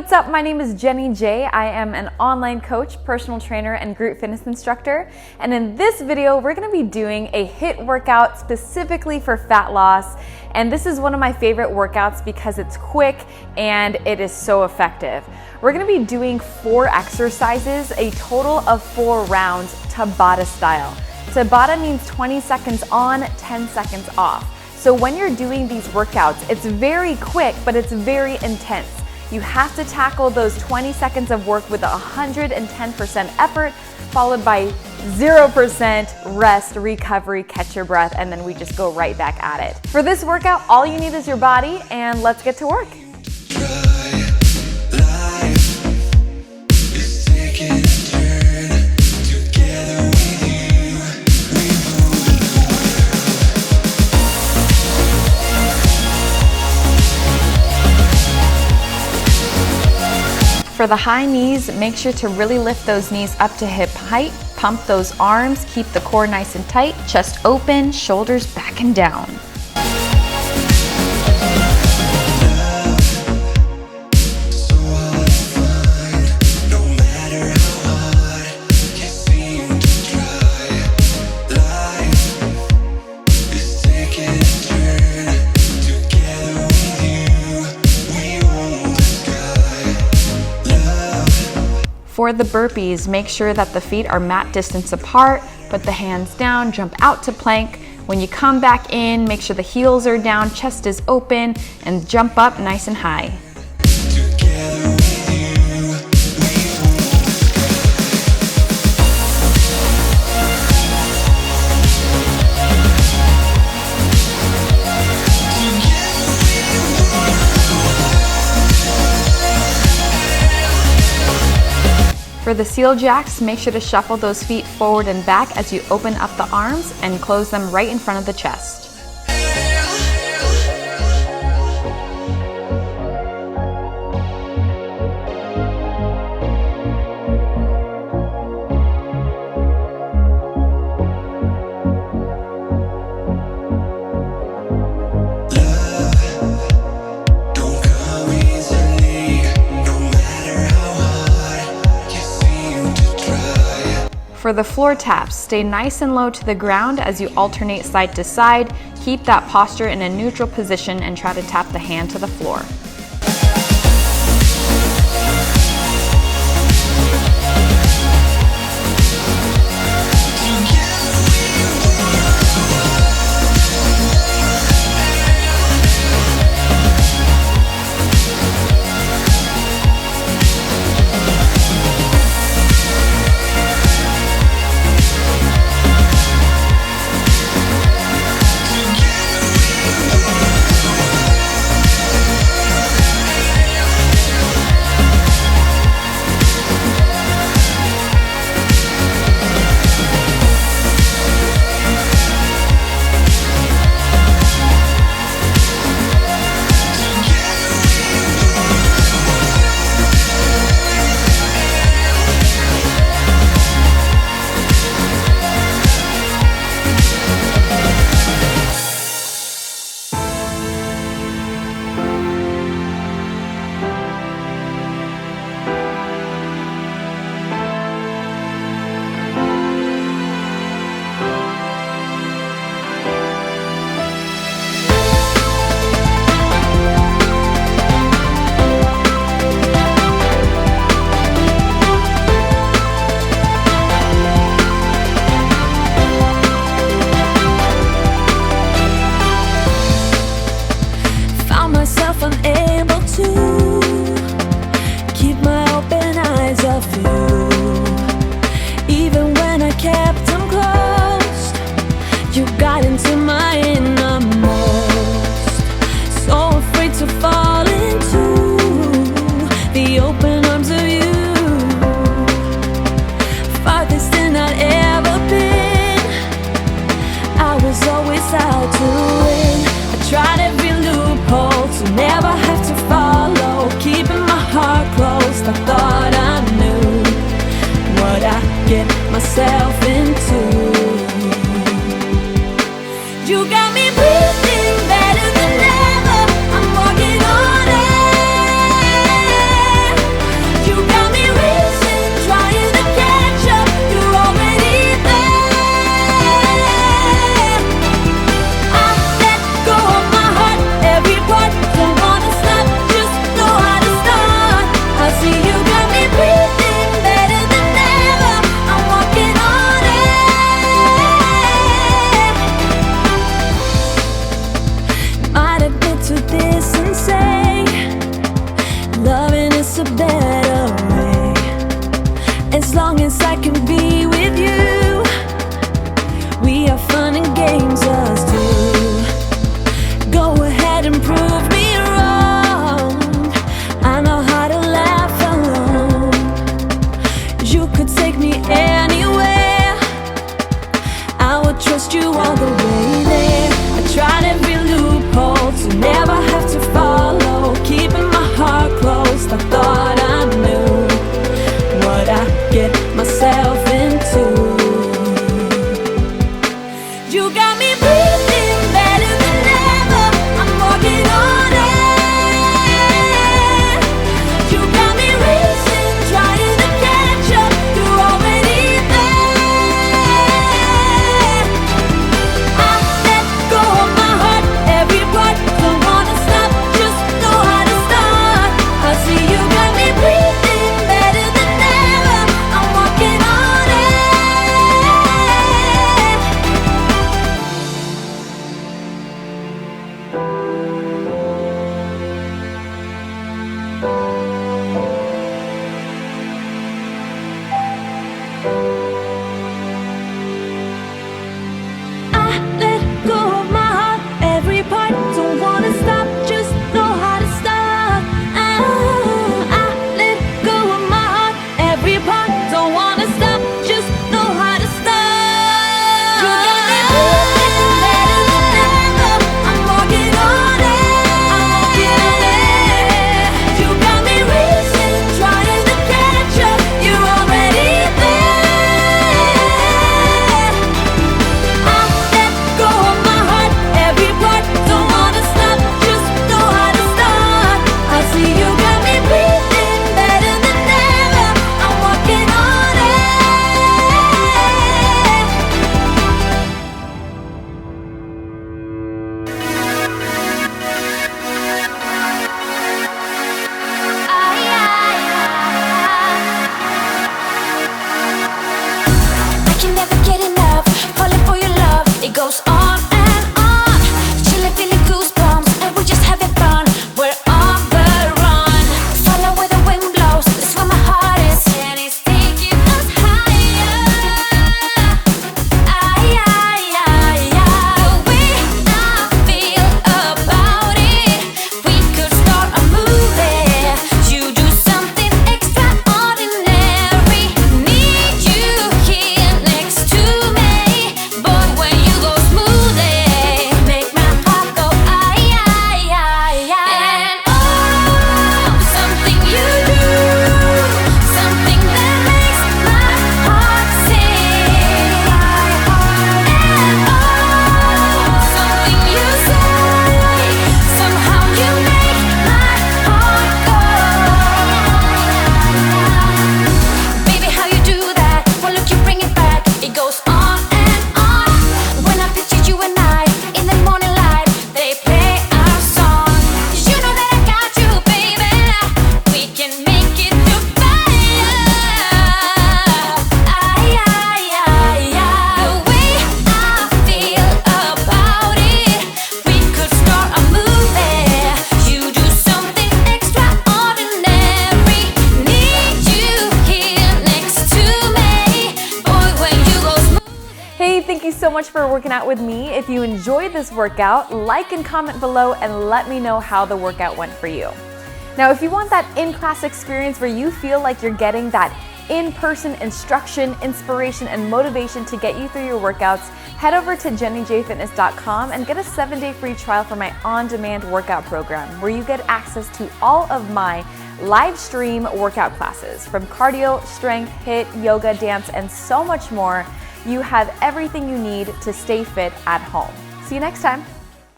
what's up? My name is Jenny J. I am an online coach, personal trainer, and group fitness instructor. And in this video, we're gonna be doing a HIIT workout specifically for fat loss. And this is one of my favorite workouts because it's quick and it is so effective. We're gonna be doing 4 exercises, a total of 4 rounds, Tabata style. Tabata means 20 seconds on, 10 seconds off. So when you're doing these workouts, it's very quick, but it's very intense. You have to tackle those 20 seconds of work with 110% effort, followed by 0% rest, recovery, catch your breath, and then we just go right back at it. For this workout, all you need is your body, and let's get to work. For the high knees, make sure to really lift those knees up to hip height, pump those arms, keep the core nice and tight, chest open, shoulders back and down. For the burpees, make sure that the feet are mat distance apart, put the hands down, jump out to plank. When you come back in, make sure the heels are down, chest is open, and jump up nice and high. For the seal jacks, make sure to shuffle those feet forward and back as you open up the arms and close them right in front of the chest. For the floor taps, stay nice and low to the ground as you alternate side to side. Keep that posture in a neutral position and try to tap the hand to the floor. a better way. As long as I can be with you, we have fun and games us two. Go ahead and prove me wrong. I know how to laugh alone. You could take me anywhere. I would trust you all the way there. I tried every loophole to never have to follow, keeping my heart closed. I thought I knew what I get myself into. You got me breathing better than ever. I'm walking on air. You got me racing, trying to catch up. You're already there. I let go of my heart, every part. Don't wanna stop, just know how to start. I see you got me breathing better than ever. I'm walking on air. I let go of my heart, every part. Don't wanna stop, just know how to start. I let go of my heart, every part. Don't wanna stop, just know how to start. You got me breathing better than ever. I'm walking on air. You got me racing, trying to catch up. You're already there. I let go of my heart, every part. Don't wanna stop, just know how to start. I see you got me breathing better than ever. I'm walking on air. I can never get enough, falling for your love. It goes on and on. Chilling, feeling goosebumps, and we're just having fun. We're on the run. Follow where the wind blows. That's where my heart is, and it's taking us higher. The way I feel about it, we could start a movie. You do something extraordinary. Need you here next to me, boy. When you go smoothly, make my heart go and something you do, something that makes my heart sing. And something you say, somehow you make my heart go. Baby, how you do that? Well, look, you bring it back. It goes on and on. When I picture you and I in the morning light, they play our song. You know that I got you, baby. We can make it through fire. The way I feel about it, we could start a movie. You do something extraordinary. Need you here next to me, boy. When you go smooth. Hey, thank you so much for working out with me. If you enjoyed this workout, like and comment below and let me know how the workout went for you. Now, if you want that in-class experience where you feel like you're getting that in-person instruction, inspiration, and motivation to get you through your workouts, head over to jennyjfitness.com and get a 7-day free trial for my on-demand workout program, where you get access to all of my live stream workout classes from cardio, strength, HIIT, yoga, dance, and so much more. You have everything you need to stay fit at home. See you next time.